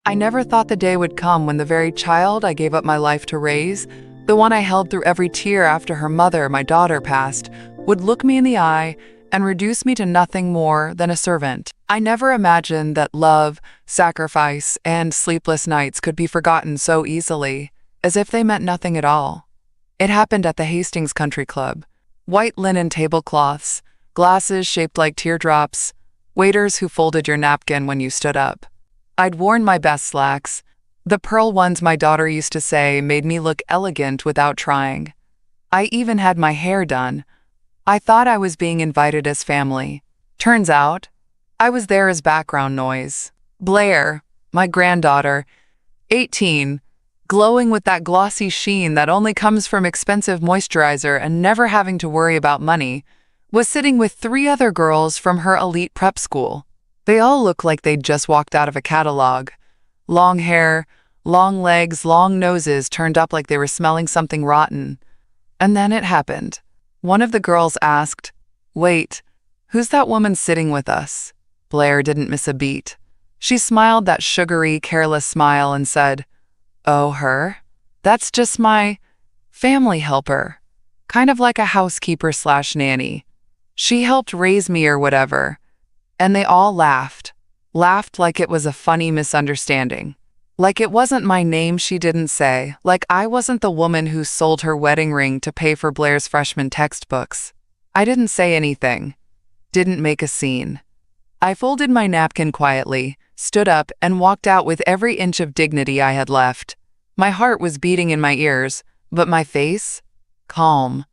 I never thought the day would come when the very child I gave up my life to raise, the one I held through every tear after her mother, my daughter, passed, would look me in the eye and reduce me to nothing more than a servant. I never imagined that love, sacrifice, and sleepless nights could be forgotten so easily, as if they meant nothing at all. It happened at the Hastings Country Club. White linen tablecloths, glasses shaped like teardrops, waiters who folded your napkin when you stood up. I'd worn my best slacks. The pearl ones my daughter used to say made me look elegant without trying. I even had my hair done. I thought I was being invited as family. Turns out, I was there as background noise. Blair, my granddaughter, 18, glowing with that glossy sheen that only comes from expensive moisturizer and never having to worry about money, was sitting with 3 other girls from her elite prep school. They all looked like they'd just walked out of a catalog. Long hair, long legs, long noses turned up like they were smelling something rotten. And then it happened. One of the girls asked, "Wait, who's that woman sitting with us?" Blair didn't miss a beat. She smiled that sugary, careless smile and said, "Oh, her? That's just my family helper. Kind of like a housekeeper/nanny. She helped raise me or whatever." And they all laughed like it was a funny misunderstanding. Like it wasn't my name she didn't say, like I wasn't the woman who sold her wedding ring to pay for Blair's freshman textbooks. I didn't say anything, didn't make a scene. I folded my napkin quietly, stood up, and walked out with every inch of dignity I had left. My heart was beating in my ears, but my face? Calm.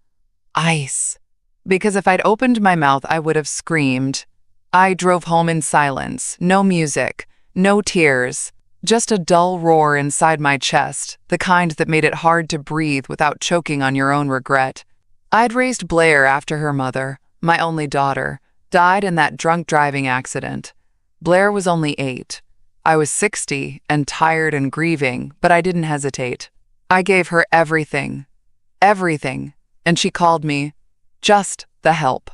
Ice. Because if I'd opened my mouth, I would have screamed. I drove home in silence, no music, no tears, just a dull roar inside my chest, the kind that made it hard to breathe without choking on your own regret. I'd raised Blair after her mother, my only daughter, died in that drunk driving accident. Blair was only 8. I was 60 and tired and grieving, but I didn't hesitate. I gave her everything, and she called me just the help.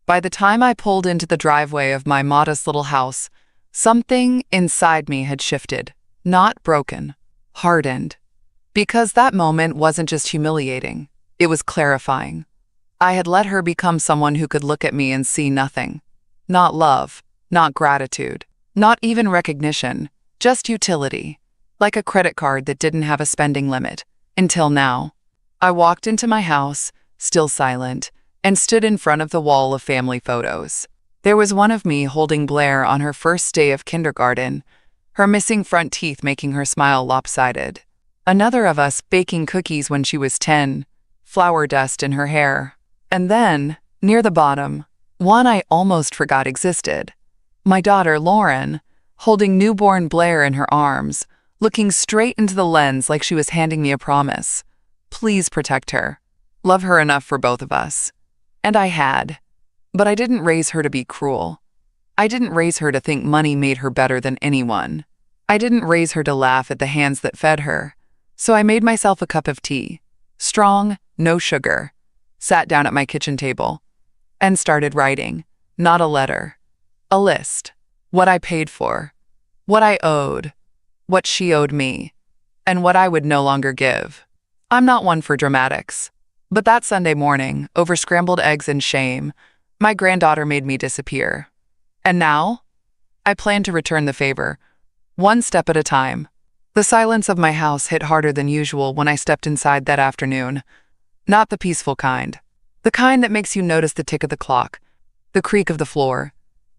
By the time I pulled into the driveway of my modest little house, something inside me had shifted, not broken, hardened. Because that moment wasn't just humiliating, it was clarifying. I had let her become someone who could look at me and see nothing. Not love, not gratitude, not even recognition, just utility, like a credit card that didn't have a spending limit, until now. I walked into my house, still silent, and stood in front of the wall of family photos. There was one of me holding Blair on her first day of kindergarten, her missing front teeth making her smile lopsided. Another of us baking cookies when she was 10, flour dust in her hair. And then, near the bottom, one I almost forgot existed. My daughter, Lauren, holding newborn Blair in her arms, looking straight into the lens like she was handing me a promise. Please protect her. Love her enough for both of us. And I had. But I didn't raise her to be cruel. I didn't raise her to think money made her better than anyone. I didn't raise her to laugh at the hands that fed her. So I made myself a cup of tea, strong, no sugar, sat down at my kitchen table, and started writing, not a letter, a list. What I paid for, what I owed, what she owed me, and what I would no longer give. I'm not one for dramatics. But that Sunday morning, over scrambled eggs and shame, my granddaughter made me disappear. And now, I plan to return the favor, one step at a time. The silence of my house hit harder than usual when I stepped inside that afternoon. Not the peaceful kind. The kind that makes you notice the tick of the clock, the creak of the floor,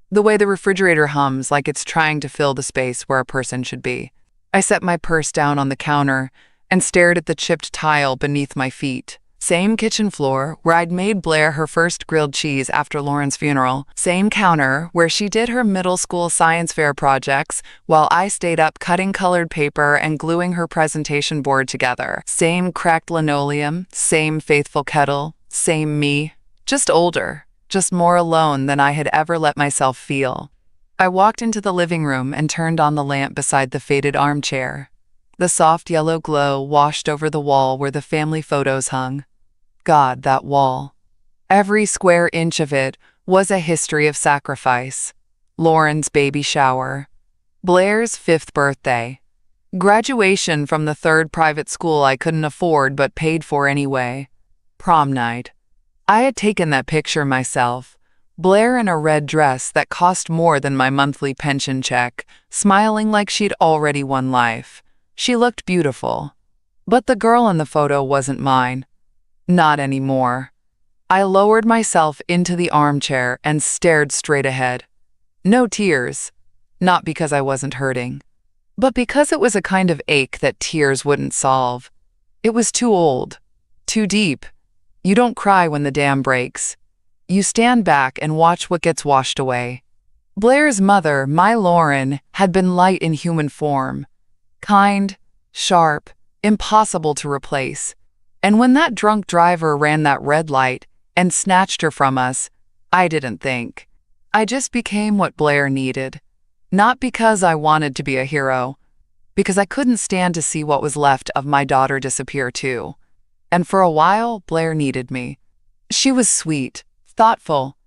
the way the refrigerator hums like it's trying to fill the space where a person should be. I set my purse down on the counter and stared at the chipped tile beneath my feet. Same kitchen floor where I'd made Blair her first grilled cheese after Lauren's funeral. Same counter where she did her middle school science fair projects while I stayed up cutting colored paper and gluing her presentation board together. Same cracked linoleum, same faithful kettle, same me. Just older, just more alone than I had ever let myself feel. I walked into the living room and turned on the lamp beside the faded armchair. The soft yellow glow washed over the wall where the family photos hung. God, that wall. Every square inch of it was a history of sacrifice. Lauren's baby shower, Blair's 5th birthday, Graduation from the third private school I couldn't afford but paid for anyway. Prom night. I had taken that picture myself. Blair in a red dress that cost more than my monthly pension check, smiling like she'd already won life. She looked beautiful. But the girl in the photo wasn't mine. Not anymore. I lowered myself into the armchair and stared straight ahead. No tears. Not because I wasn't hurting, but because it was a kind of ache that tears wouldn't solve. It was too old, too deep. You don't cry when the dam breaks. You stand back and watch what gets washed away. Blair's mother, my Lauren, had been light in human form. Kind, sharp, impossible to replace. And when that drunk driver ran that red light and snatched her from us, I didn't think. I just became what Blair needed. Not because I wanted to be a hero, because I couldn't stand to see what was left of my daughter disappear too. And for a while, Blair needed me. She was sweet, thoughtful.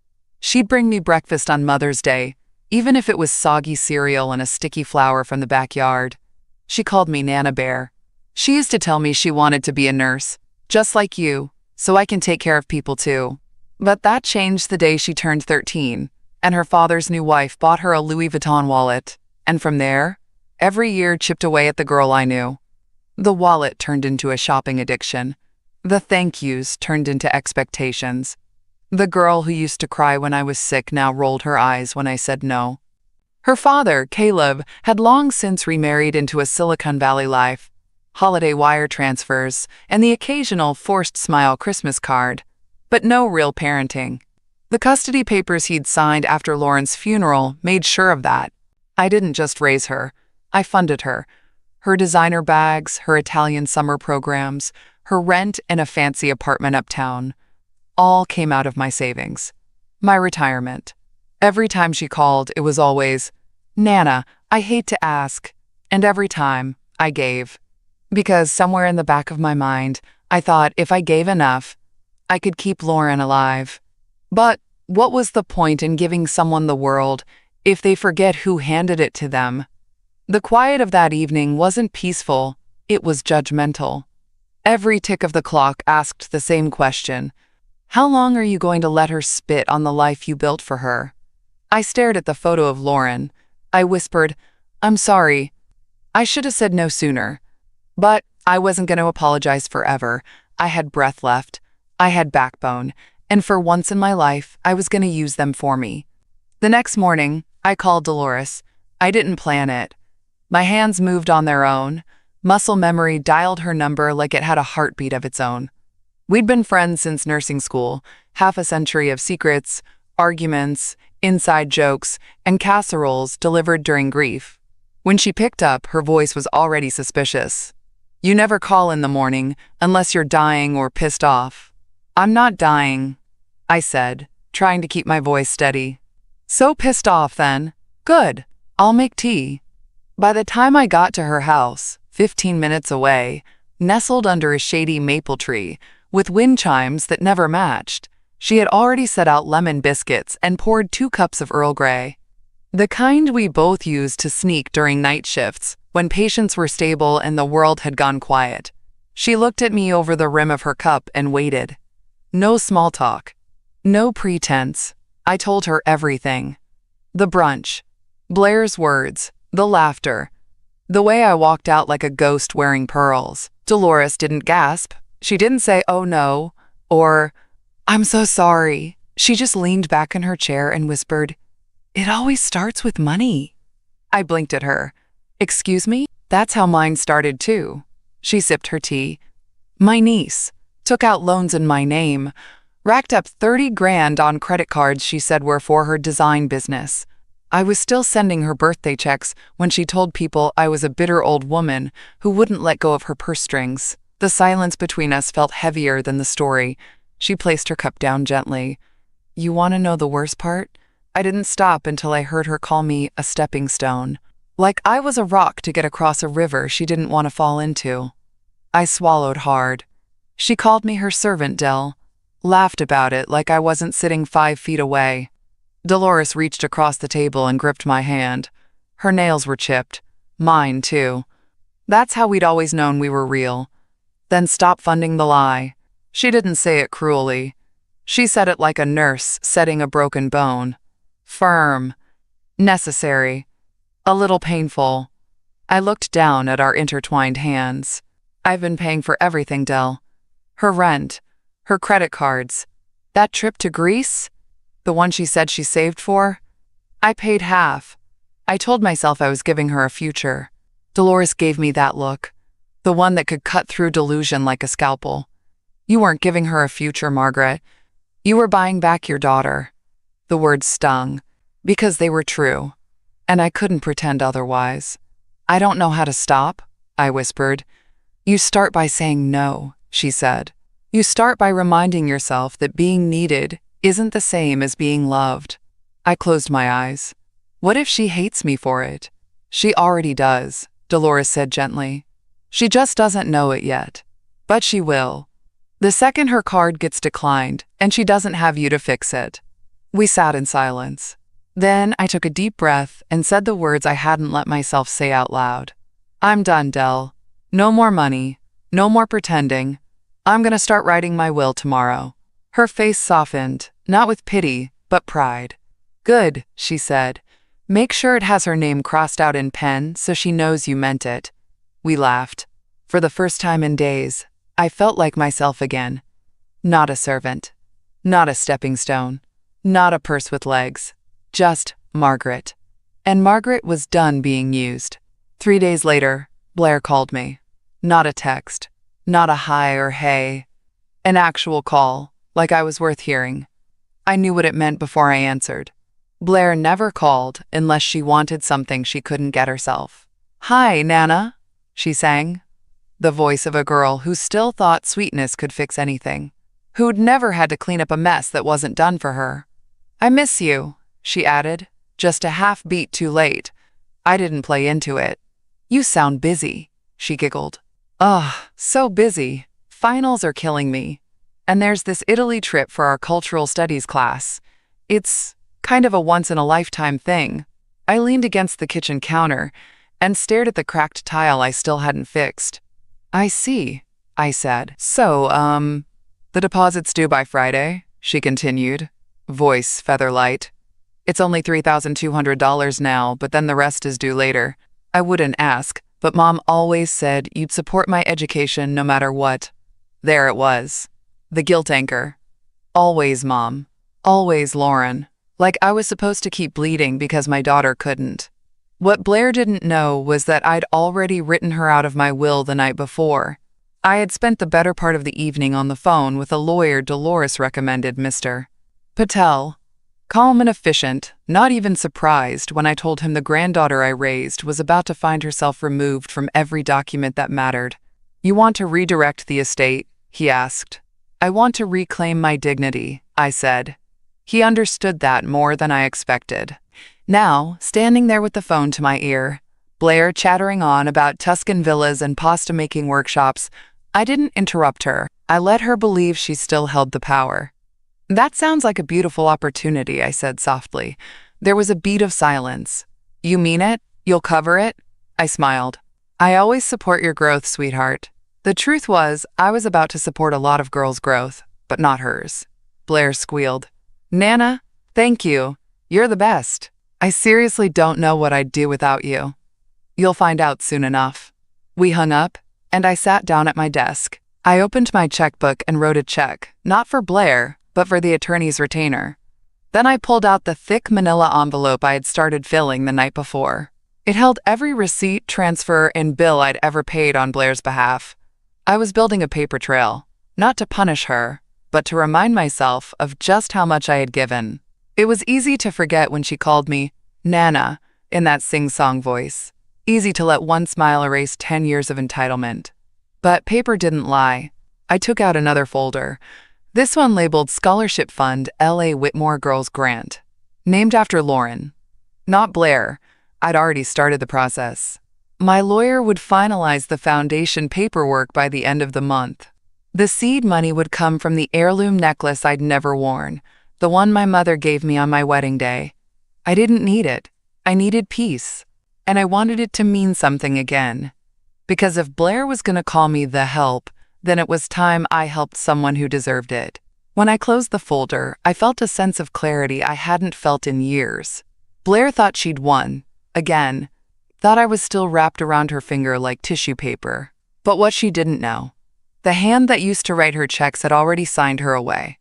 She'd bring me breakfast on Mother's Day, even if it was soggy cereal and a sticky flower from the backyard. She called me Nana Bear. She used to tell me she wanted to be a nurse, just like you, so I can take care of people too. But that changed the day she turned 13, and her father's new wife bought her a Louis Vuitton wallet. And from there, every year chipped away at the girl I knew. The wallet turned into a shopping addiction. The thank yous turned into expectations. The girl who used to cry when I was sick now rolled her eyes when I said no. Her father, Caleb, had long since remarried into a Silicon Valley life. Holiday wire transfers, and the occasional forced smile Christmas card. But no real parenting. The custody papers he'd signed after Lauren's funeral made sure of that. I didn't just raise her. I funded her. Her designer bags, her Italian summer programs, her rent in a fancy apartment uptown. All came out of my savings. My retirement. Every time she called, it was always, "Nana, I hate to ask." And every time, I gave. Because somewhere in the back of my mind, I thought if I gave enough, I could keep Lauren alive. But what was the point in giving someone the world if they forget who handed it to them? The quiet of that evening wasn't peaceful, it was judgmental. Every tick of the clock asked the same question. How long are you going to let her spit on the life you built for her? I stared at the photo of Lauren. I whispered, "I'm sorry. I should have said no sooner." But I wasn't going to apologize forever. I had breath left. I had backbone. And for once in my life, I was going to use them for me. The next morning, I called Dolores. I didn't plan it. My hands moved on their own. Muscle memory dialed her number like it had a heartbeat of its own. We'd been friends since nursing school, half a century of secrets, arguments, inside jokes, and casseroles delivered during grief. When she picked up, her voice was already suspicious. "You never call in the morning unless you're dying or pissed off." "I'm not dying," I said, trying to keep my voice steady. "So pissed off then. Good. I'll make tea." By the time I got to her house, 15 minutes away, nestled under a shady maple tree, with wind chimes that never matched, she had already set out lemon biscuits and poured 2 cups of Earl Grey. The kind we both used to sneak during night shifts, when patients were stable and the world had gone quiet. She looked at me over the rim of her cup and waited. No small talk. No pretense. I told her everything. The brunch. Blair's words. The laughter. The way I walked out like a ghost wearing pearls. Dolores didn't gasp. She didn't say, "Oh no," or, "I'm so sorry." She just leaned back in her chair and whispered, "It always starts with money." I blinked at her. "Excuse me? That's how mine started too." She sipped her tea. "My niece took out loans in my name, racked up 30 grand on credit cards she said were for her design business. I was still sending her birthday checks when she told people I was a bitter old woman who wouldn't let go of her purse strings. The silence between us felt heavier than the story. She placed her cup down gently. "You want to know the worst part?" I didn't stop until I heard her call me a stepping stone. Like I was a rock to get across a river she didn't want to fall into. I swallowed hard. She called me her servant, Del. Laughed about it like I wasn't sitting 5 feet away. Dolores reached across the table and gripped my hand. Her nails were chipped. Mine, too. That's how we'd always known we were real. Then stop funding the lie. She didn't say it cruelly. She said it like a nurse setting a broken bone. Firm. Necessary. A little painful. I looked down at our intertwined hands. I've been paying for everything, Del. Her rent. Her credit cards. That trip to Greece? The one she said she saved for? I paid half. I told myself I was giving her a future. Dolores gave me that look. The one that could cut through delusion like a scalpel. You weren't giving her a future, Margaret. You were buying back your daughter. The words stung, because they were true, and I couldn't pretend otherwise. I don't know how to stop, I whispered. You start by saying no, she said. You start by reminding yourself that being needed isn't the same as being loved. I closed my eyes. What if she hates me for it? She already does, Dolores said gently. She just doesn't know it yet. But she will. The second her card gets declined, and she doesn't have you to fix it. We sat in silence. Then I took a deep breath and said the words I hadn't let myself say out loud. I'm done, Del. No more money. No more pretending. I'm gonna start writing my will tomorrow. Her face softened, not with pity, but pride. Good, she said. Make sure it has her name crossed out in pen so she knows you meant it. We laughed. For the first time in days, I felt like myself again. Not a servant. Not a stepping stone. Not a purse with legs. Just Margaret. And Margaret was done being used. 3 days later, Blair called me. Not a text. Not a hi or hey. An actual call, like I was worth hearing. I knew what it meant before I answered. Blair never called unless she wanted something she couldn't get herself. Hi, Nana, she sang. The voice of a girl who still thought sweetness could fix anything, who'd never had to clean up a mess that wasn't done for her. I miss you, she added, just a half beat too late. I didn't play into it. You sound busy, she giggled. Ugh, so busy. Finals are killing me. And there's this Italy trip for our cultural studies class. It's kind of a once-in-a-lifetime thing. I leaned against the kitchen counter and stared at the cracked tile I still hadn't fixed. I see, I said. So, the deposit's due by Friday, she continued, voice feather-light. It's only $3,200 now, but then the rest is due later. I wouldn't ask, but Mom always said you'd support my education no matter what. There it was. The guilt anchor. Always Mom. Always Lauren. Like I was supposed to keep bleeding because my daughter couldn't. What Blair didn't know was that I'd already written her out of my will the night before. I had spent the better part of the evening on the phone with a lawyer Dolores recommended, Mr. Patel. Calm and efficient, not even surprised when I told him the granddaughter I raised was about to find herself removed from every document that mattered. You want to redirect the estate? He asked. I want to reclaim my dignity, I said. He understood that more than I expected. Now, standing there with the phone to my ear, Blair chattering on about Tuscan villas and pasta-making workshops, I didn't interrupt her. I let her believe she still held the power. That sounds like a beautiful opportunity, I said softly. There was a beat of silence. You mean it? You'll cover it? I smiled. I always support your growth, sweetheart. The truth was, I was about to support a lot of girls' growth, but not hers. Blair squealed. Nana, thank you. You're the best. I seriously don't know what I'd do without you. You'll find out soon enough. We hung up, and I sat down at my desk. I opened my checkbook and wrote a check, not for Blair, but for the attorney's retainer. Then I pulled out the thick manila envelope I had started filling the night before. It held every receipt, transfer, and bill I'd ever paid on Blair's behalf. I was building a paper trail, not to punish her, but to remind myself of just how much I had given. It was easy to forget when she called me Nana in that sing-song voice. Easy to let one smile erase 10 years of entitlement. But paper didn't lie. I took out another folder. This one labeled Scholarship Fund L.A. Whitmore Girls Grant. Named after Lauren. Not Blair. I'd already started the process. My lawyer would finalize the foundation paperwork by the end of the month. The seed money would come from the heirloom necklace I'd never worn, the one my mother gave me on my wedding day. I didn't need it. I needed peace. And I wanted it to mean something again. Because if Blair was going to call me the help, then it was time I helped someone who deserved it. When I closed the folder, I felt a sense of clarity I hadn't felt in years. Blair thought she'd won. Again. Thought I was still wrapped around her finger like tissue paper. But what she didn't know, the hand that used to write her checks had already signed her away.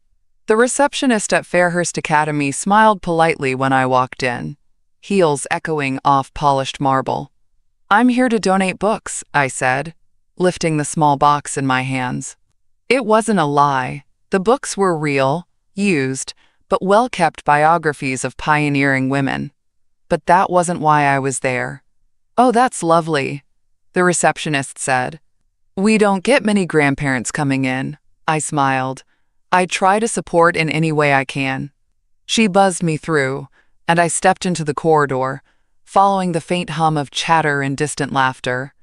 The receptionist at Fairhurst Academy smiled politely when I walked in, heels echoing off polished marble. "I'm here to donate books," I said, lifting the small box in my hands. It wasn't a lie. The books were real, used, but well-kept biographies of pioneering women. But that wasn't why I was there. "Oh, that's lovely," the receptionist said. "We don't get many grandparents coming in," I smiled. "I try to support in any way I can." She buzzed me through, and I stepped into the corridor, following the faint hum of chatter and distant laughter.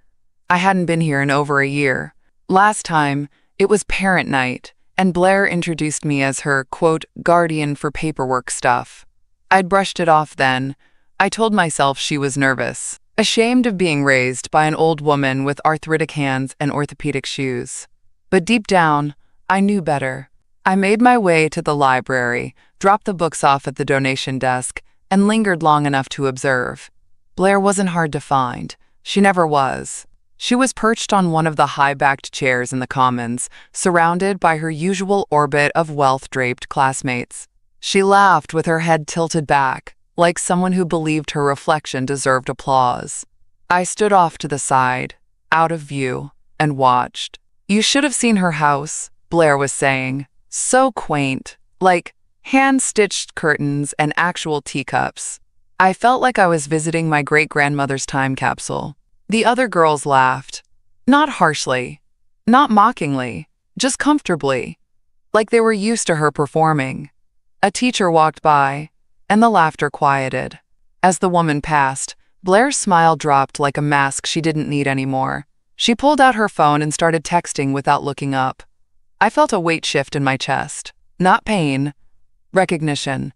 I hadn't been here in over a year. Last time, it was parent night, and Blair introduced me as her, quote, guardian for paperwork stuff. I'd brushed it off then. I told myself she was nervous, ashamed of being raised by an old woman with arthritic hands and orthopedic shoes. But deep down, I knew better. I made my way to the library, dropped the books off at the donation desk, and lingered long enough to observe. Blair wasn't hard to find. She never was. She was perched on one of the high-backed chairs in the Commons, surrounded by her usual orbit of wealth-draped classmates. She laughed with her head tilted back, like someone who believed her reflection deserved applause. I stood off to the side, out of view, and watched. "You should have seen her house," Blair was saying. "So quaint, like hand-stitched curtains and actual teacups." I felt like I was visiting my great-grandmother's time capsule. The other girls laughed. Not harshly, not mockingly, just comfortably, like they were used to her performing. A teacher walked by, and the laughter quieted. As the woman passed, Blair's smile dropped like a mask she didn't need anymore. She pulled out her phone and started texting without looking up. I felt a weight shift in my chest. Not pain, recognition.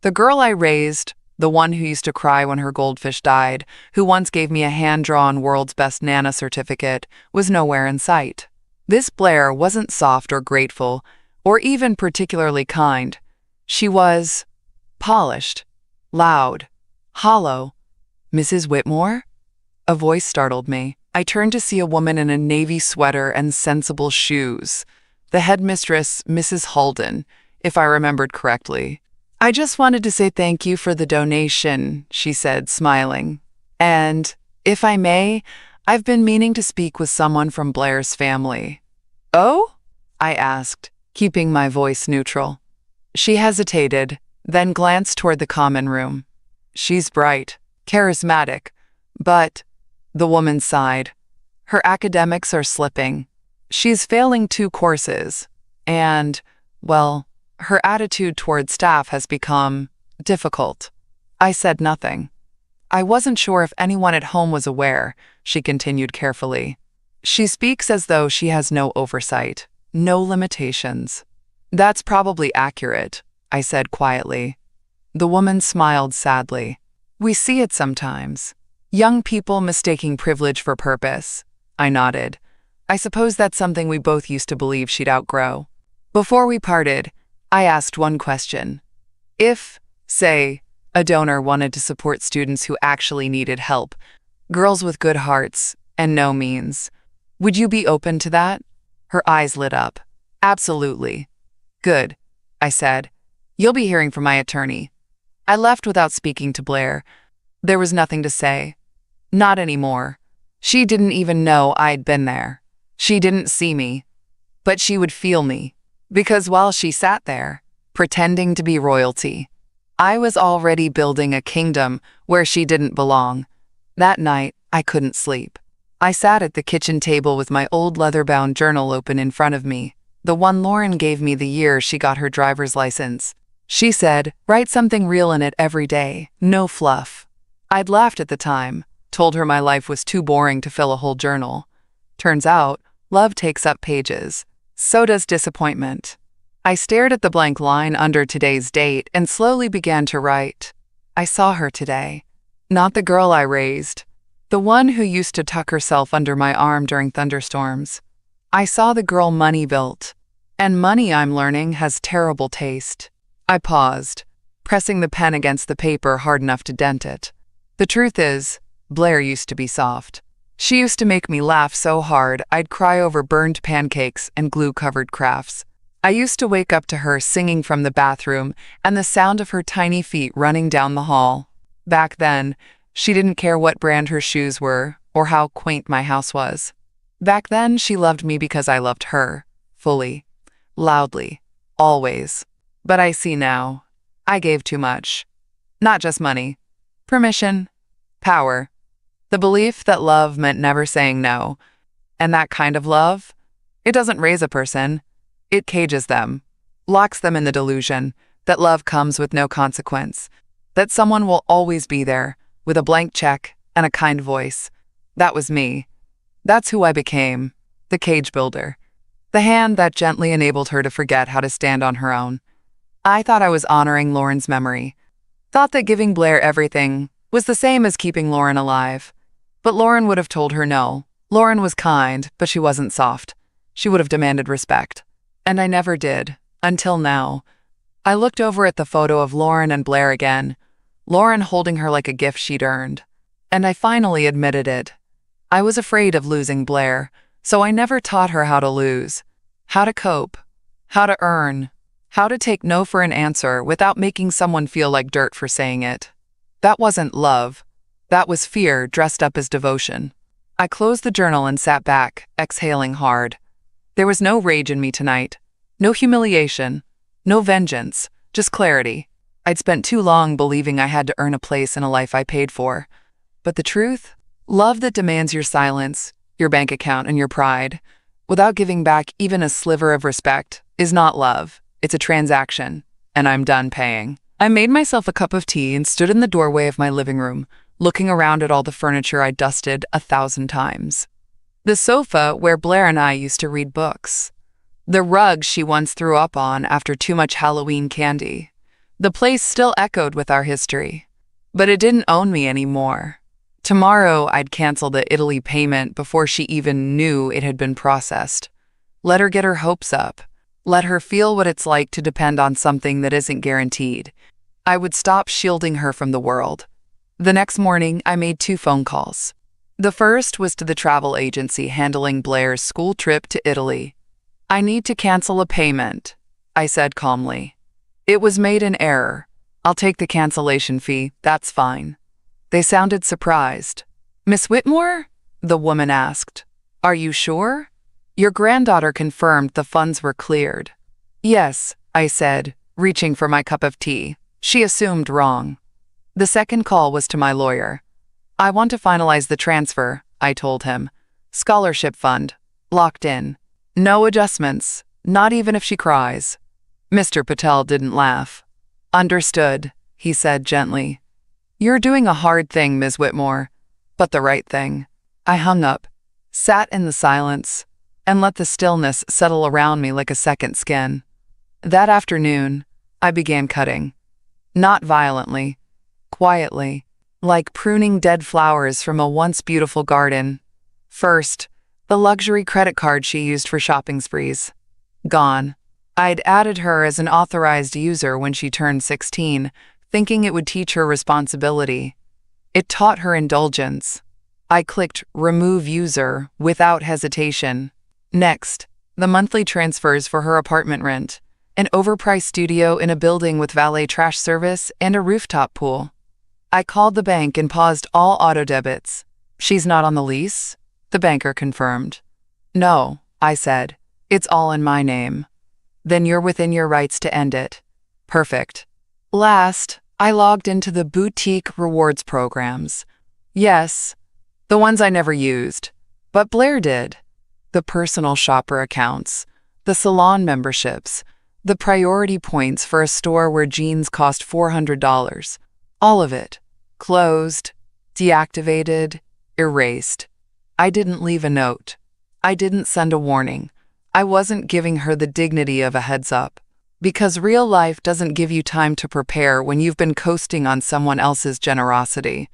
The girl I raised, the one who used to cry when her goldfish died, who once gave me a hand-drawn World's Best Nana certificate, was nowhere in sight. This Blair wasn't soft or grateful, or even particularly kind. She was polished, loud, hollow. "Mrs. Whitmore?" A voice startled me. I turned to see a woman in a navy sweater and sensible shoes. The headmistress, Mrs. Halden, if I remembered correctly. "I just wanted to say thank you for the donation," she said, smiling. "And, if I may, I've been meaning to speak with someone from Blair's family." "Oh?" I asked, keeping my voice neutral. She hesitated, then glanced toward the common room. "She's bright, charismatic, but," the woman sighed, "her academics are slipping. She's failing 2 courses, and, well, her attitude toward staff has become difficult." I said nothing. "I wasn't sure if anyone at home was aware," she continued carefully. "She speaks as though she has no oversight, no limitations." "That's probably accurate," I said quietly. The woman smiled sadly. "We see it sometimes. Young people mistaking privilege for purpose." I nodded. I suppose that's something we both used to believe she'd outgrow. Before we parted, I asked one question. If, say, a donor wanted to support students who actually needed help, girls with good hearts and no means, would you be open to that? Her eyes lit up. "Absolutely." "Good," I said. "You'll be hearing from my attorney." I left without speaking to Blair. There was nothing to say. Not anymore. She didn't even know I'd been there. She didn't see me. But she would feel me. Because while she sat there, pretending to be royalty, I was already building a kingdom where she didn't belong. That night, I couldn't sleep. I sat at the kitchen table with my old leather-bound journal open in front of me, the one Lauren gave me the year she got her driver's license. She said, "Write something real in it every day, no fluff." I'd laughed at the time, told her my life was too boring to fill a whole journal. Turns out, love takes up pages. So does disappointment. I stared at the blank line under today's date and slowly began to write. I saw her today. Not the girl I raised. The one who used to tuck herself under my arm during thunderstorms. I saw the girl money built. And money, I'm learning, has terrible taste. I paused, pressing the pen against the paper hard enough to dent it. The truth is, Blair used to be soft. She used to make me laugh so hard I'd cry over burned pancakes and glue-covered crafts. I used to wake up to her singing from the bathroom and the sound of her tiny feet running down the hall. Back then, she didn't care what brand her shoes were or how quaint my house was. Back then, she loved me because I loved her, fully, loudly, always. But I see now, I gave too much. Not just money. Permission. Power. The belief that love meant never saying no. And that kind of love, it doesn't raise a person. It cages them, locks them in the delusion that love comes with no consequence, that someone will always be there with a blank check and a kind voice. That was me. That's who I became, the cage builder, the hand that gently enabled her to forget how to stand on her own. I thought I was honoring Lauren's memory, thought that giving Blair everything was the same as keeping Lauren alive. But Lauren would have told her no. Lauren was kind, but she wasn't soft. She would have demanded respect. And I never did, until now. I looked over at the photo of Lauren and Blair again, Lauren holding her like a gift she'd earned. And I finally admitted it. I was afraid of losing Blair, so I never taught her how to lose, how to cope, how to earn, how to take no for an answer without making someone feel like dirt for saying it. That wasn't love. That was fear dressed up as devotion. I closed the journal and sat back, exhaling hard. There was no rage in me tonight, no humiliation, no vengeance, just clarity. I'd spent too long believing I had to earn a place in a life I paid for. But the truth? Love that demands your silence, your bank account, and your pride, without giving back even a sliver of respect, is not love. It's a transaction, and I'm done paying. I made myself a cup of tea and stood in the doorway of my living room, looking around at all the furniture I'd dusted 1,000 times. The sofa where Blair and I used to read books. The rug she once threw up on after too much Halloween candy. The place still echoed with our history. But it didn't own me anymore. Tomorrow I'd cancel the Italy payment before she even knew it had been processed. Let her get her hopes up. Let her feel what it's like to depend on something that isn't guaranteed. I would stop shielding her from the world. The next morning, I made 2 phone calls. The first was to the travel agency handling Blair's school trip to Italy. I need to cancel a payment, I said calmly. It was made in error. I'll take the cancellation fee, that's fine. They sounded surprised. Miss Whitmore? The woman asked. Are you sure? Your granddaughter confirmed the funds were cleared. Yes, I said, reaching for my cup of tea. She assumed wrong. The second call was to my lawyer. I want to finalize the transfer, I told him. Scholarship fund. Locked in. No adjustments, not even if she cries. Mr. Patel didn't laugh. Understood, he said gently. You're doing a hard thing, Ms. Whitmore, but the right thing. I hung up, sat in the silence, and let the stillness settle around me like a second skin. That afternoon, I began cutting. Not violently, quietly, like pruning dead flowers from a once beautiful garden. First, the luxury credit card she used for shopping sprees. Gone. I'd added her as an authorized user when she turned 16, thinking it would teach her responsibility. It taught her indulgence. I clicked Remove User without hesitation. Next, the monthly transfers for her apartment rent, an overpriced studio in a building with valet trash service and a rooftop pool. I called the bank and paused all auto debits. She's not on the lease? The banker confirmed. No, I said. It's all in my name. Then you're within your rights to end it. Perfect. Last, I logged into the boutique rewards programs. Yes, the ones I never used, but Blair did. The personal shopper accounts, the salon memberships, the priority points for a store where jeans cost $400. All of it. Closed, deactivated, erased. I didn't leave a note. I didn't send a warning. I wasn't giving her the dignity of a heads up. Because real life doesn't give you time to prepare when you've been coasting on someone else's generosity.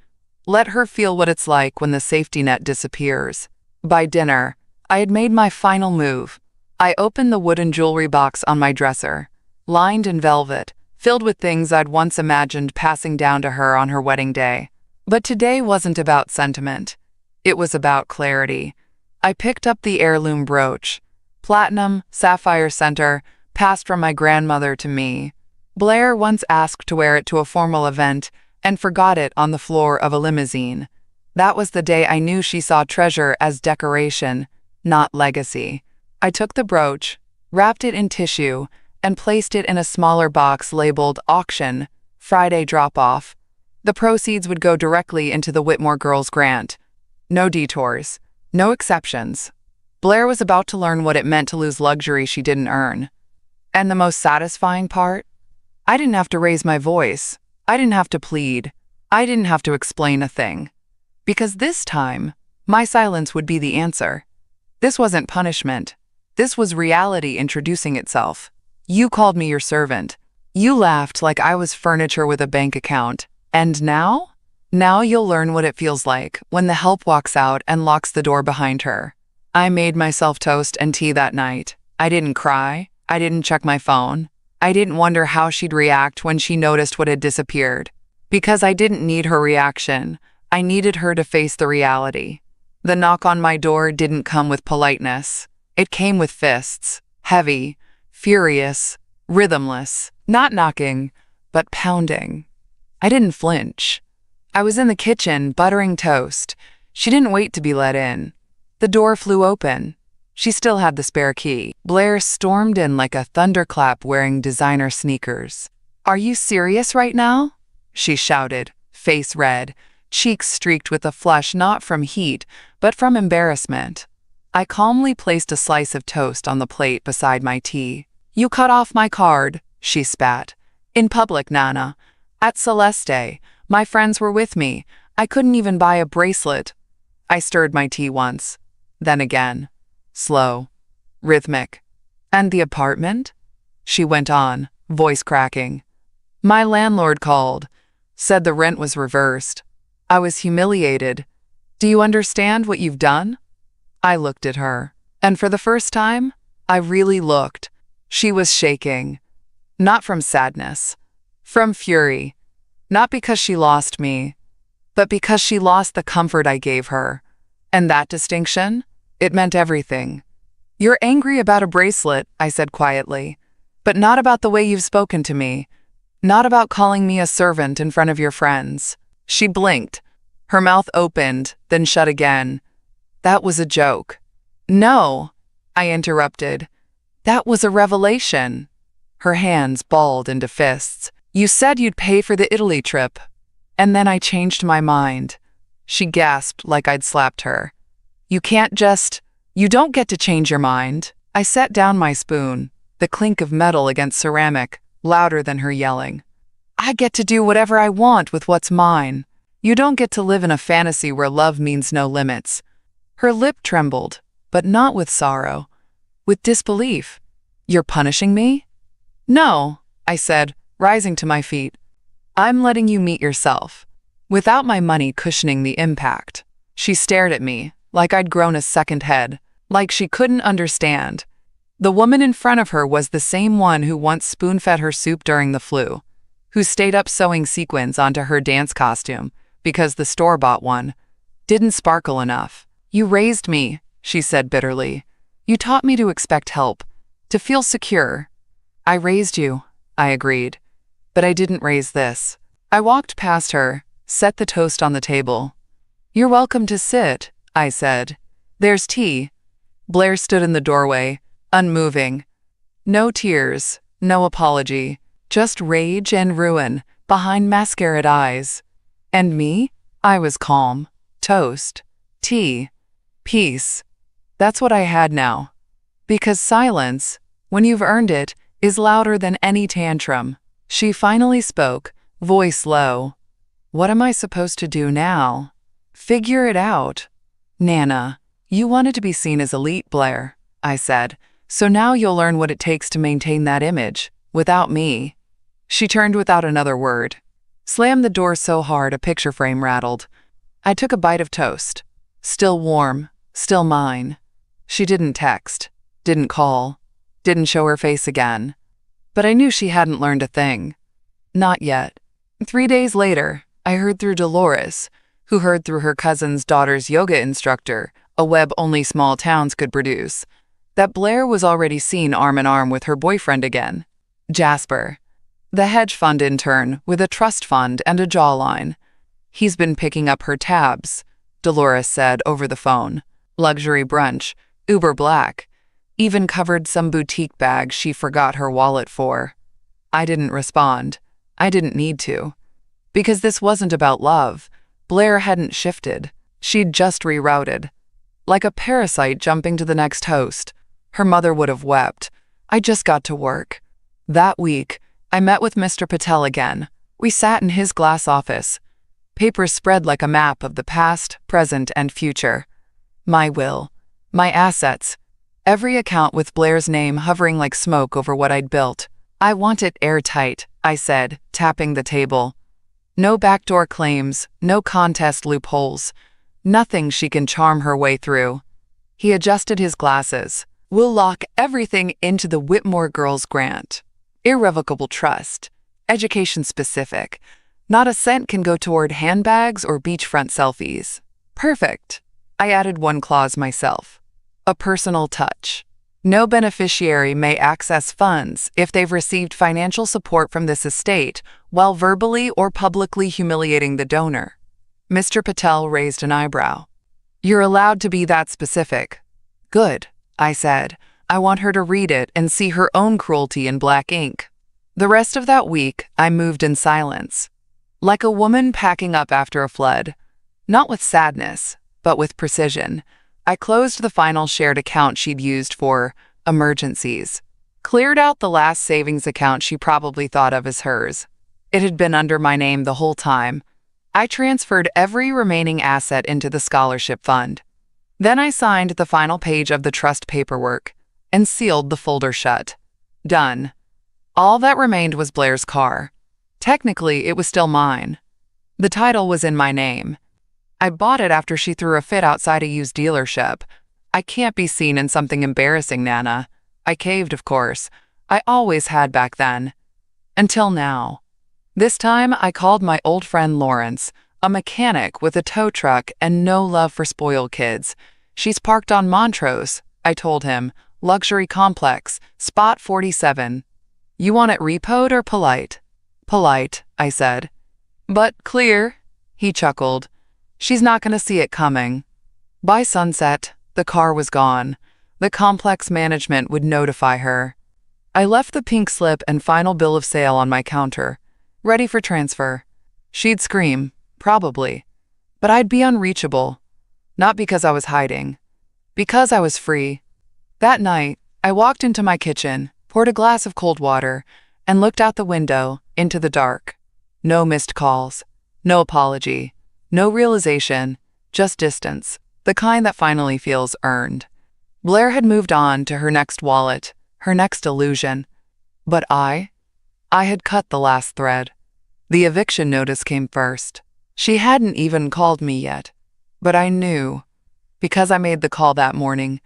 Let her feel what it's like when the safety net disappears. By dinner, I had made my final move. I opened the wooden jewelry box on my dresser, lined in velvet, filled with things I'd once imagined passing down to her on her wedding day. But today wasn't about sentiment. It was about clarity. I picked up the heirloom brooch. Platinum, sapphire center, passed from my grandmother to me. Blair once asked to wear it to a formal event and forgot it on the floor of a limousine. That was the day I knew she saw treasure as decoration, not legacy. I took the brooch, wrapped it in tissue, and placed it in a smaller box labeled Auction, Friday Drop-Off. The proceeds would go directly into the Whitmore Girls Grant. No detours, no exceptions. Blair was about to learn what it meant to lose luxury she didn't earn. And the most satisfying part? I didn't have to raise my voice. I didn't have to plead. I didn't have to explain a thing. Because this time, my silence would be the answer. This wasn't punishment. This was reality introducing itself. You called me your servant. You laughed like I was furniture with a bank account. And now? Now you'll learn what it feels like when the help walks out and locks the door behind her. I made myself toast and tea that night. I didn't cry. I didn't check my phone. I didn't wonder how she'd react when she noticed what had disappeared. Because I didn't need her reaction. I needed her to face the reality. The knock on my door didn't come with politeness. It came with fists, heavy, furious, rhythmless, not knocking, but pounding. I didn't flinch. I was in the kitchen, buttering toast. She didn't wait to be let in. The door flew open. She still had the spare key. Blair stormed in like a thunderclap wearing designer sneakers. "Are you serious right now?" she shouted, face red, cheeks streaked with a flush not from heat, but from embarrassment. I calmly placed a slice of toast on the plate beside my tea. "You cut off my card," she spat. "In public, Nana. At Celeste, my friends were with me. I couldn't even buy a bracelet." I stirred my tea once, then again. Slow, rhythmic. "And the apartment?" she went on, voice cracking. "My landlord called, said the rent was reversed. I was humiliated. Do you understand what you've done?" I looked at her, and for the first time, I really looked. She was shaking. Not from sadness, from fury. Not because she lost me, but because she lost the comfort I gave her. And that distinction? It meant everything. "You're angry about a bracelet," I said quietly, "but not about the way you've spoken to me. Not about calling me a servant in front of your friends." She blinked. Her mouth opened, then shut again. "That was a joke." "No," I interrupted. "That was a revelation." Her hands balled into fists. "You said you'd pay for the Italy trip. And then I changed my mind." She gasped like I'd slapped her. You don't get to change your mind." I set down my spoon, the clink of metal against ceramic, louder than her yelling. "I get to do whatever I want with what's mine. You don't get to live in a fantasy where love means no limits." Her lip trembled, but not with sorrow, with disbelief. "You're punishing me?" "No," I said, rising to my feet. "I'm letting you meet yourself, without my money cushioning the impact." She stared at me, like I'd grown a second head, like she couldn't understand. The woman in front of her was the same one who once spoon-fed her soup during the flu, who stayed up sewing sequins onto her dance costume because the store-bought one didn't sparkle enough. "You raised me," she said bitterly. "You taught me to expect help, to feel secure." "I raised you," I agreed, "but I didn't raise this." I walked past her, set the toast on the table. "You're welcome to sit," I said. "There's tea." Blair stood in the doorway, unmoving. No tears, no apology, just rage and ruin behind mascaraed eyes. And me? I was calm. Toast. Tea. Peace. That's what I had now. Because silence, when you've earned it, is louder than any tantrum. She finally spoke, voice low. "What am I supposed to do now?" "Figure it out." "Nana, you wanted to be seen as elite, Blair," I said, "so now you'll learn what it takes to maintain that image, without me." She turned without another word. Slammed the door so hard a picture frame rattled. I took a bite of toast. Still warm, still mine. She didn't text, didn't call, didn't show her face again. But I knew she hadn't learned a thing. Not yet. 3 days later, I heard through Dolores, who heard through her cousin's daughter's yoga instructor, a web only small towns could produce, that Blair was already seen arm in arm with her boyfriend again, Jasper, the hedge fund intern with a trust fund and a jawline. He's been picking up her tabs, Dolores said over the phone. Luxury brunch, Uber Black, even covered some boutique bag she forgot her wallet for. I didn't respond. I didn't need to. Because this wasn't about love. Blair hadn't shifted. She'd just rerouted. Like a parasite jumping to the next host. Her mother would have wept. I just got to work. That week, I met with Mr. Patel again. We sat in his glass office. Papers spread like a map of the past, present, and future. My will. My assets. Every account with Blair's name hovering like smoke over what I'd built. I want it airtight, I said, tapping the table. No backdoor claims, no contest loopholes. Nothing she can charm her way through. He adjusted his glasses. We'll lock everything into the Whitmore Girls Grant. Irrevocable trust. Education specific. Not a cent can go toward handbags or beachfront selfies. Perfect. I added one clause myself. A personal touch. No beneficiary may access funds if they've received financial support from this estate while verbally or publicly humiliating the donor. Mr. Patel raised an eyebrow. You're allowed to be that specific. Good, I said. I want her to read it and see her own cruelty in black ink. The rest of that week, I moved in silence. Like a woman packing up after a flood. Not with sadness, but with precision. I closed the final shared account she'd used for emergencies. Cleared out the last savings account she probably thought of as hers. It had been under my name the whole time. I transferred every remaining asset into the scholarship fund. Then I signed the final page of the trust paperwork and sealed the folder shut. Done. All that remained was Blair's car. Technically, it was still mine. The title was in my name. I bought it after she threw a fit outside a used dealership. I can't be seen in something embarrassing, Nana. I caved, of course. I always had back then. Until now. This time, I called my old friend Lawrence, a mechanic with a tow truck and no love for spoiled kids. She's parked on Montrose, I told him. Luxury complex, spot 47. You want it repoed or polite? Polite, I said. But clear, he chuckled. She's not going to see it coming. By sunset, the car was gone. The complex management would notify her. I left the pink slip and final bill of sale on my counter, ready for transfer. She'd scream, probably. But I'd be unreachable. Not because I was hiding. Because I was free. That night, I walked into my kitchen, poured a glass of cold water, and looked out the window, into the dark. No missed calls. No apology. No realization. Just distance. The kind that finally feels earned. Blair had moved on to her next wallet, her next illusion. But I had cut the last thread. The eviction notice came first. She hadn't even called me yet. But I knew. Because I made the call that morning,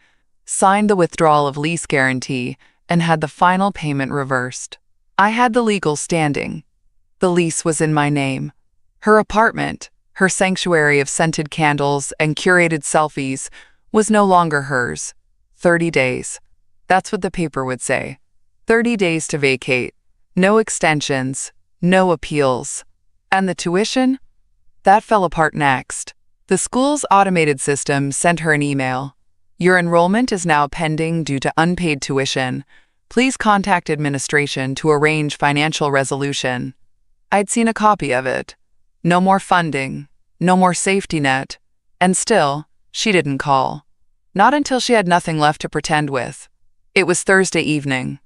signed the withdrawal of lease guarantee, and had the final payment reversed. I had the legal standing. The lease was in my name. Her apartment, her sanctuary of scented candles and curated selfies, was no longer hers. 30 days. That's what the paper would say. 30 days to vacate. No extensions. No appeals. And the tuition? That fell apart next. The school's automated system sent her an email. Your enrollment is now pending due to unpaid tuition. Please contact administration to arrange financial resolution. I'd seen a copy of it. No more funding. No more safety net. And still, she didn't call. Not until she had nothing left to pretend with. It was Thursday evening.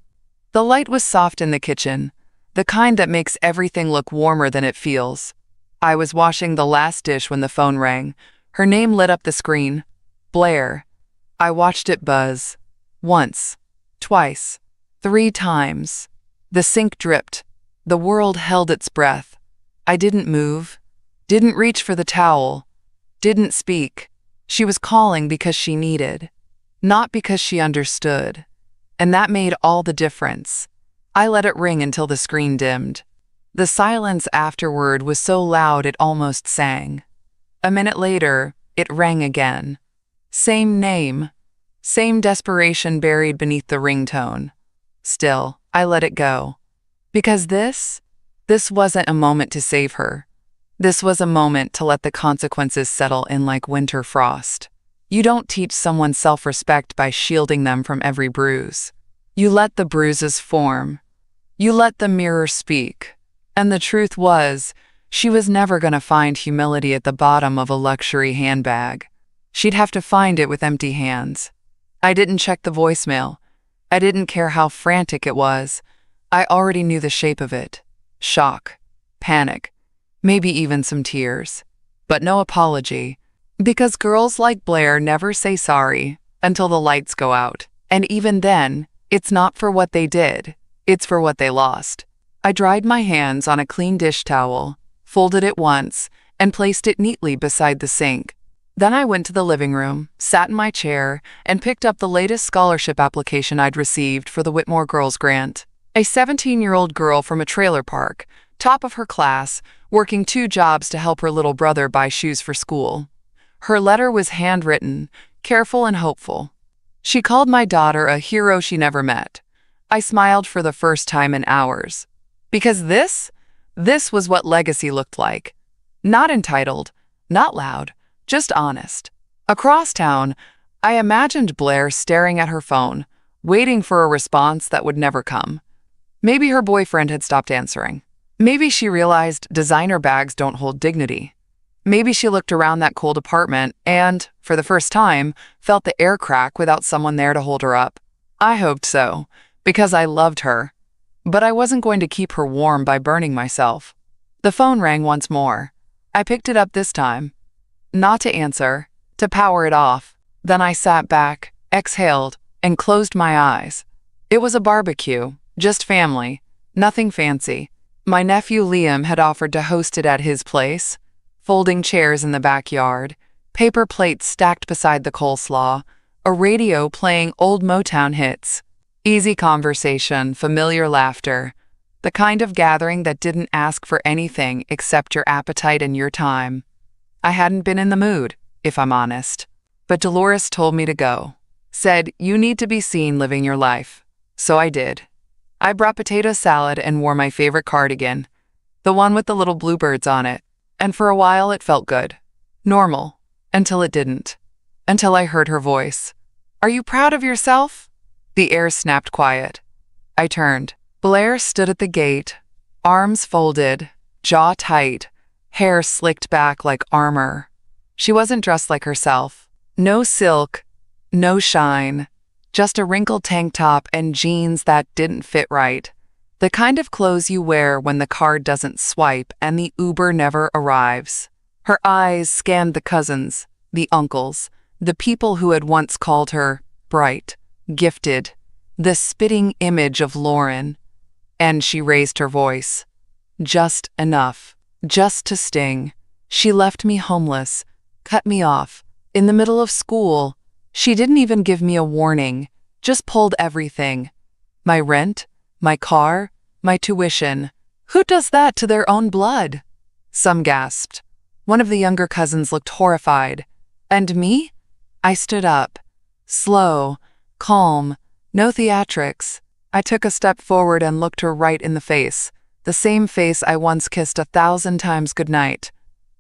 The light was soft in the kitchen, the kind that makes everything look warmer than it feels. I was washing the last dish when the phone rang. Her name lit up the screen. Blair. I watched it buzz. Once. Twice. 3 times. The sink dripped. The world held its breath. I didn't move. Didn't reach for the towel. didn't speak. She was calling because she needed, not because she understood. And that made all the difference. I let it ring until the screen dimmed. The silence afterward was so loud it almost sang. A minute later, it rang again. Same name, same desperation buried beneath the ringtone. Still, I let it go. Because this wasn't a moment to save her. This was a moment to let the consequences settle in like winter frost. You don't teach someone self-respect by shielding them from every bruise. You let the bruises form. You let the mirror speak. And the truth was, she was never going to find humility at the bottom of a luxury handbag. She'd have to find it with empty hands. I didn't check the voicemail. I didn't care how frantic it was. I already knew the shape of it. Shock, panic, maybe even some tears. But no apology. Because girls like Blair never say sorry until the lights go out. And even then, it's not for what they did. It's for what they lost. I dried my hands on a clean dish towel, folded it once, and placed it neatly beside the sink. Then I went to the living room, sat in my chair, and picked up the latest scholarship application I'd received for the Whitmore Girls Grant. A 17-year-old girl from a trailer park, top of her class, working 2 jobs to help her little brother buy shoes for school. Her letter was handwritten, careful and hopeful. She called my daughter a hero she never met. I smiled for the first time in hours. Because this was what legacy looked like. Not entitled, not loud, just honest. Across town, I imagined Blair staring at her phone, waiting for a response that would never come. Maybe her boyfriend had stopped answering. Maybe she realized designer bags don't hold dignity. Maybe she looked around that cold apartment and, for the first time, felt the air crack without someone there to hold her up. I hoped so, because I loved her. But I wasn't going to keep her warm by burning myself. The phone rang once more. I picked it up this time. Not to answer, to power it off. Then I sat back, exhaled, and closed my eyes. It was a barbecue, just family, nothing fancy. My nephew Liam had offered to host it at his place. Folding chairs in the backyard, paper plates stacked beside the coleslaw, a radio playing old Motown hits. Easy conversation, familiar laughter. The kind of gathering that didn't ask for anything except your appetite and your time. I hadn't been in the mood, if I'm honest. But Dolores told me to go. Said, you need to be seen living your life. So I did. I brought potato salad and wore my favorite cardigan, the one with the little bluebirds on it. And for a while it felt good. Normal. Until it didn't. Until I heard her voice. Are you proud of yourself? The air snapped quiet. I turned. Blair stood at the gate, arms folded, jaw tight, hair slicked back like armor. She wasn't dressed like herself. No silk, no shine, just a wrinkled tank top and jeans that didn't fit right. The kind of clothes you wear when the card doesn't swipe and the Uber never arrives. Her eyes scanned the cousins, the uncles, the people who had once called her bright, gifted, the spitting image of Lauren. And she raised her voice. Just enough. Just to sting. She left me homeless, cut me off. In the middle of school, she didn't even give me a warning, just pulled everything. My rent, my car, my tuition. Who does that to their own blood? Some gasped. One of the younger cousins looked horrified. And me? I stood up. Slow, calm, no theatrics. I took a step forward and looked her right in the face, the same face I once kissed 1,000 times goodnight.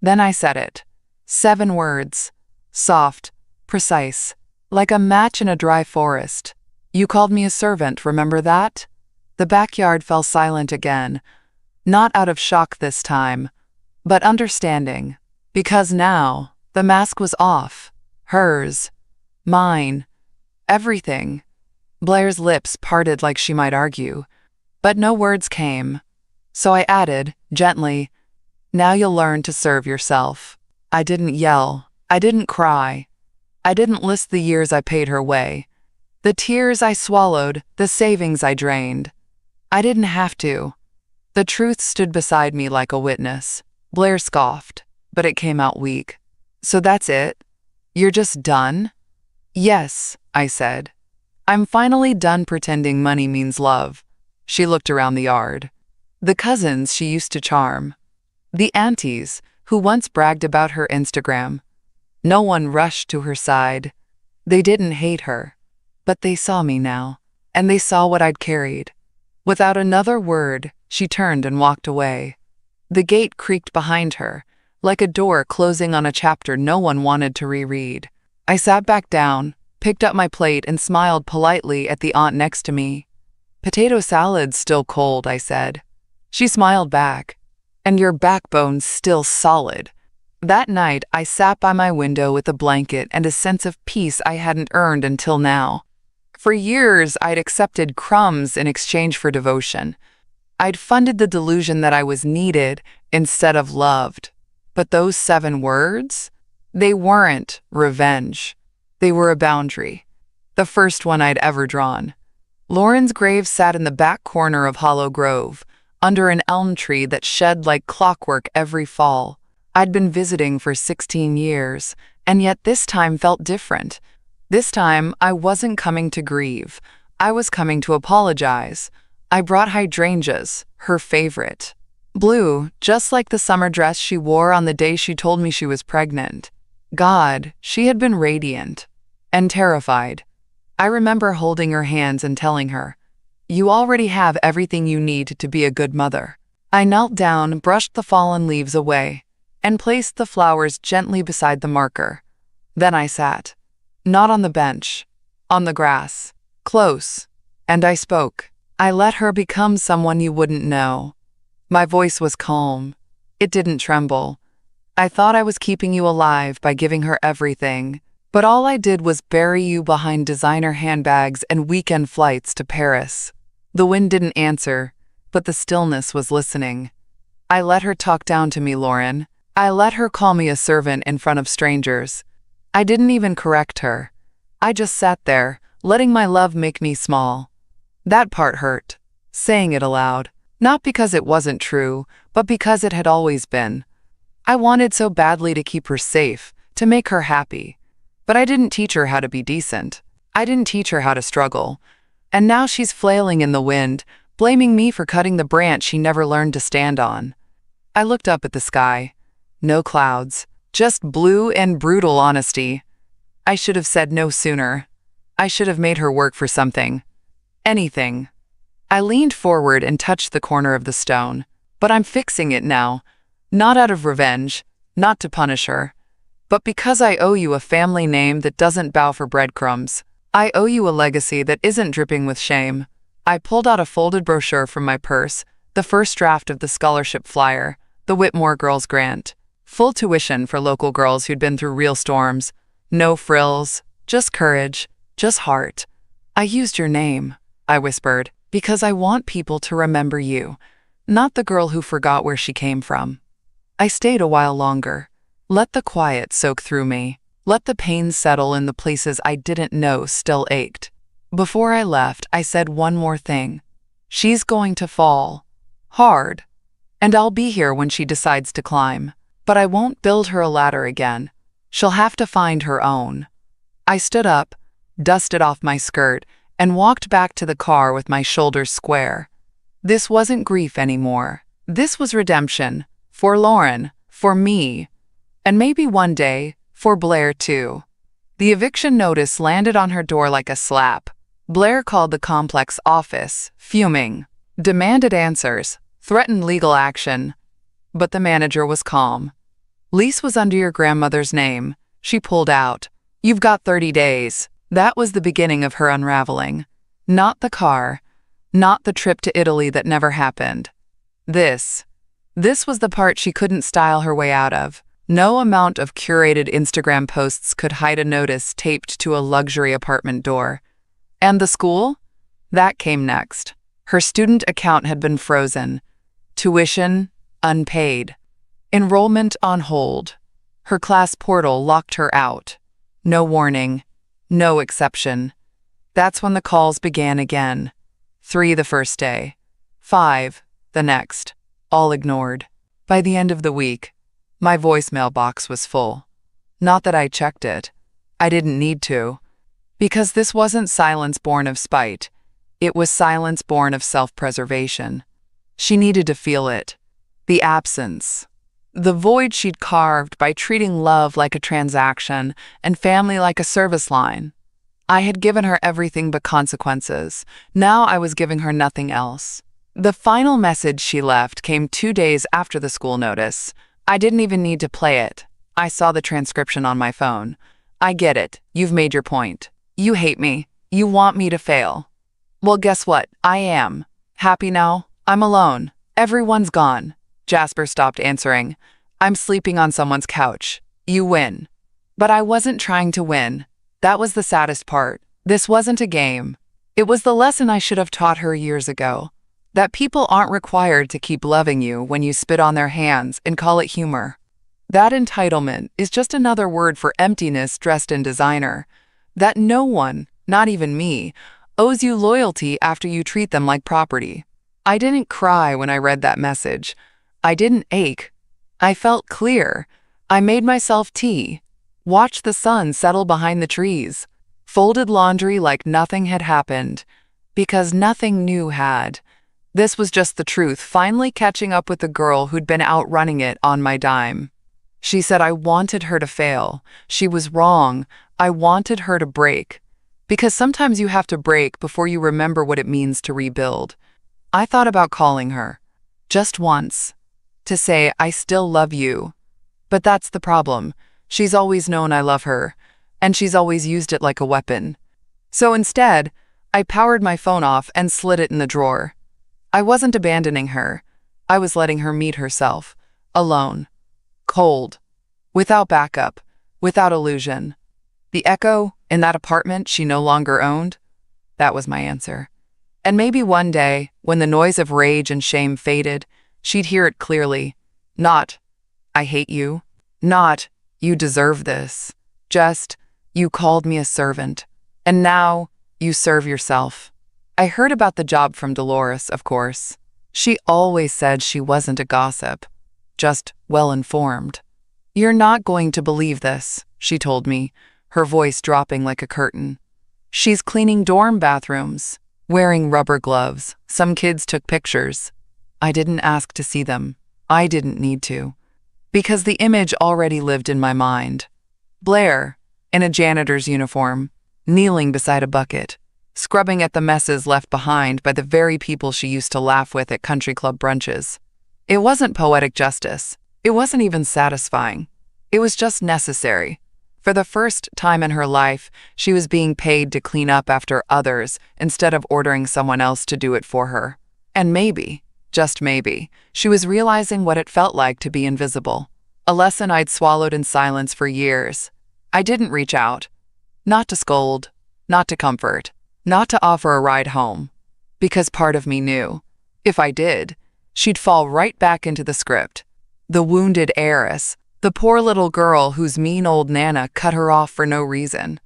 Then I said it. 7 words. Soft, precise, like a match in a dry forest. You called me a servant, remember that? The backyard fell silent again, not out of shock this time, but understanding. Because now, the mask was off. Hers. Mine. Everything. Blair's lips parted like she might argue, but no words came. So I added, gently, now you'll learn to serve yourself. I didn't yell. I didn't cry. I didn't list the years I paid her way. The tears I swallowed, the savings I drained. I didn't have to. The truth stood beside me like a witness. Blair scoffed, but it came out weak. So that's it? You're just done? Yes, I said. I'm finally done pretending money means love. She looked around the yard. The cousins she used to charm. The aunties who once bragged about her Instagram. No one rushed to her side. They didn't hate her. But they saw me now, and they saw what I'd carried. Without another word, she turned and walked away. The gate creaked behind her, like a door closing on a chapter no one wanted to reread. I sat back down, picked up my plate, and smiled politely at the aunt next to me. "Potato salad's still cold," I said. She smiled back. "And your backbone's still solid." That night, I sat by my window with a blanket and a sense of peace I hadn't earned until now. For years, I'd accepted crumbs in exchange for devotion. I'd funded the delusion that I was needed instead of loved. But those 7 words? They weren't revenge. They were a boundary. The first one I'd ever drawn. Lauren's grave sat in the back corner of Hollow Grove, under an elm tree that shed like clockwork every fall. I'd been visiting for 16 years, and yet this time felt different. This time, I wasn't coming to grieve. I was coming to apologize. I brought hydrangeas, her favorite. Blue, just like the summer dress she wore on the day she told me she was pregnant. God, she had been radiant. And terrified. I remember holding her hands and telling her, "You already have everything you need to be a good mother." I knelt down, brushed the fallen leaves away, and placed the flowers gently beside the marker. Then I sat. Not on the bench. On the grass. Close. And I spoke. I let her become someone you wouldn't know. My voice was calm. It didn't tremble. I thought I was keeping you alive by giving her everything, but all I did was bury you behind designer handbags and weekend flights to Paris. The wind didn't answer, but the stillness was listening. I let her talk down to me, Lauren. I let her call me a servant in front of strangers. I didn't even correct her. I just sat there, letting my love make me small. That part hurt, saying it aloud, not because it wasn't true, but because it had always been. I wanted so badly to keep her safe, to make her happy. But I didn't teach her how to be decent. I didn't teach her how to struggle. And now she's flailing in the wind, blaming me for cutting the branch she never learned to stand on. I looked up at the sky. No clouds, just blue and brutal honesty. I should have said no sooner. I should have made her work for something. Anything. I leaned forward and touched the corner of the stone. But I'm fixing it now. Not out of revenge, not to punish her, but because I owe you a family name that doesn't bow for breadcrumbs. I owe you a legacy that isn't dripping with shame. I pulled out a folded brochure from my purse, the first draft of the scholarship flyer, the Whitmore Girls Grant. Full tuition for local girls who'd been through real storms. No frills, just courage, just heart. "I used your name," I whispered, "because I want people to remember you, not the girl who forgot where she came from." I stayed a while longer. Let the quiet soak through me. Let the pain settle in the places I didn't know still ached. Before I left, I said one more thing. She's going to fall. Hard. And I'll be here when she decides to climb. But I won't build her a ladder again. She'll have to find her own. I stood up, dusted off my skirt, and walked back to the car with my shoulders square. This wasn't grief anymore. This was redemption. For Lauren, for me, and maybe one day, for Blair too. The eviction notice landed on her door like a slap. Blair called the complex office, fuming, demanded answers, threatened legal action. But the manager was calm. "Lease was under your grandmother's name," she pulled out. "You've got 30 days. That was the beginning of her unraveling. Not the car. Not the trip to Italy that never happened. This was the part she couldn't style her way out of. No amount of curated Instagram posts could hide a notice taped to a luxury apartment door. And the school? That came next. Her student account had been frozen. Tuition, unpaid. Enrollment on hold. Her class portal locked her out. No warning. No exception. That's when the calls began again. 3 the first day. 5 the next. All ignored. By the end of the week, my voicemail box was full. Not that I checked it. I didn't need to. Because this wasn't silence born of spite. It was silence born of self-preservation. She needed to feel it. The absence. The void she'd carved by treating love like a transaction and family like a service line. I had given her everything but consequences. Now I was giving her nothing else. The final message she left came 2 days after the school notice. I didn't even need to play it. I saw the transcription on my phone. I get it. You've made your point. You hate me. You want me to fail. Well, guess what? I am. Happy now? I'm alone. Everyone's gone. Jasper stopped answering. I'm sleeping on someone's couch. You win. But I wasn't trying to win. That was the saddest part. This wasn't a game. It was the lesson I should have taught her years ago. That people aren't required to keep loving you when you spit on their hands and call it humor. That entitlement is just another word for emptiness dressed in designer. That no one, not even me, owes you loyalty after you treat them like property. I didn't cry when I read that message. I didn't ache. I felt clear. I made myself tea, watched the sun settle behind the trees, folded laundry like nothing had happened, because nothing new had. This was just the truth finally catching up with the girl who'd been outrunning it on my dime. She said I wanted her to fail. She was wrong. I wanted her to break. Because sometimes you have to break before you remember what it means to rebuild. I thought about calling her, just once, to say I still love you. But that's the problem. She's always known I love her, and she's always used it like a weapon. So instead, I powered my phone off and slid it in the drawer. I wasn't abandoning her. I was letting her meet herself, alone, cold, without backup, without illusion. The echo in that apartment she no longer owned? That was my answer. And maybe one day, when the noise of rage and shame faded, she'd hear it clearly. Not, I hate you. Not, you deserve this. Just, you called me a servant. And now, you serve yourself. I heard about the job from Dolores, of course. She always said she wasn't a gossip, just well-informed. You're not going to believe this, she told me, her voice dropping like a curtain. She's cleaning dorm bathrooms, wearing rubber gloves. Some kids took pictures. I didn't ask to see them. I didn't need to. Because the image already lived in my mind. Blair, in a janitor's uniform, kneeling beside a bucket, scrubbing at the messes left behind by the very people she used to laugh with at country club brunches. It wasn't poetic justice. It wasn't even satisfying. It was just necessary. For the first time in her life, she was being paid to clean up after others instead of ordering someone else to do it for her. And maybe, just maybe, she was realizing what it felt like to be invisible. A lesson I'd swallowed in silence for years. I didn't reach out. Not to scold, not to comfort, not to offer a ride home. Because part of me knew, if I did, she'd fall right back into the script. The wounded heiress, the poor little girl whose mean old Nana cut her off for no reason.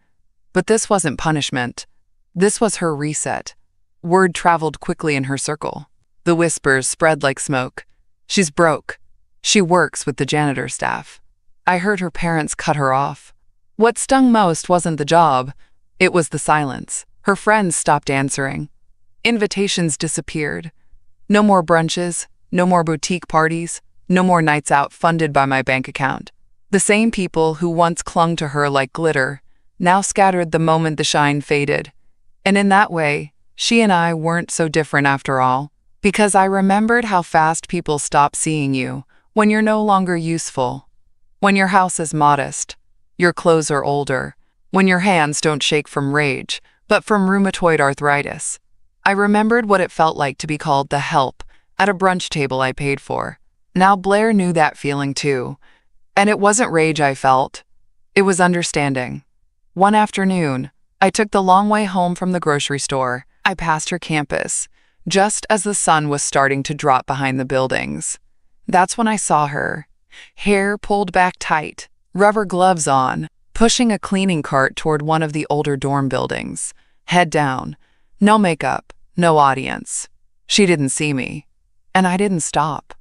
But this wasn't punishment. This was her reset. Word traveled quickly in her circle. The whispers spread like smoke. She's broke. She works with the janitor staff. I heard her parents cut her off. What stung most wasn't the job. It was the silence. Her friends stopped answering. Invitations disappeared. No more brunches, no more boutique parties, no more nights out funded by my bank account. The same people who once clung to her like glitter now scattered the moment the shine faded. And in that way, she and I weren't so different after all, because I remembered how fast people stop seeing you when you're no longer useful, when your house is modest, your clothes are older, when your hands don't shake from rage, but from rheumatoid arthritis. I remembered what it felt like to be called the help at a brunch table I paid for. Now Blair knew that feeling too. And it wasn't rage I felt. It was understanding. One afternoon, I took the long way home from the grocery store. I passed her campus, just as the sun was starting to drop behind the buildings. That's when I saw her, hair pulled back tight, rubber gloves on, pushing a cleaning cart toward one of the older dorm buildings, head down, no makeup, no audience. She didn't see me, and I didn't stop.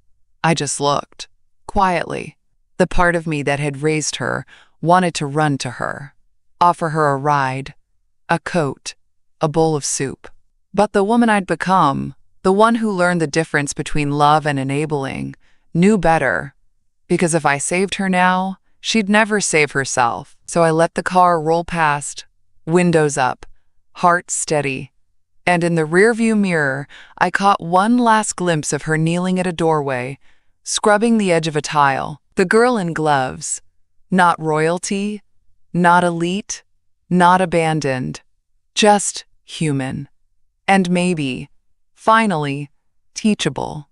I just looked, quietly. The part of me that had raised her wanted to run to her, offer her a ride, a coat, a bowl of soup. But the woman I'd become, the one who learned the difference between love and enabling, knew better, because if I saved her now, she'd never save herself. So I let the car roll past, windows up, heart steady, and in the rearview mirror, I caught one last glimpse of her kneeling at a doorway, scrubbing the edge of a tile. The girl in gloves, not royalty, not elite, not abandoned, just human. And maybe, finally, teachable.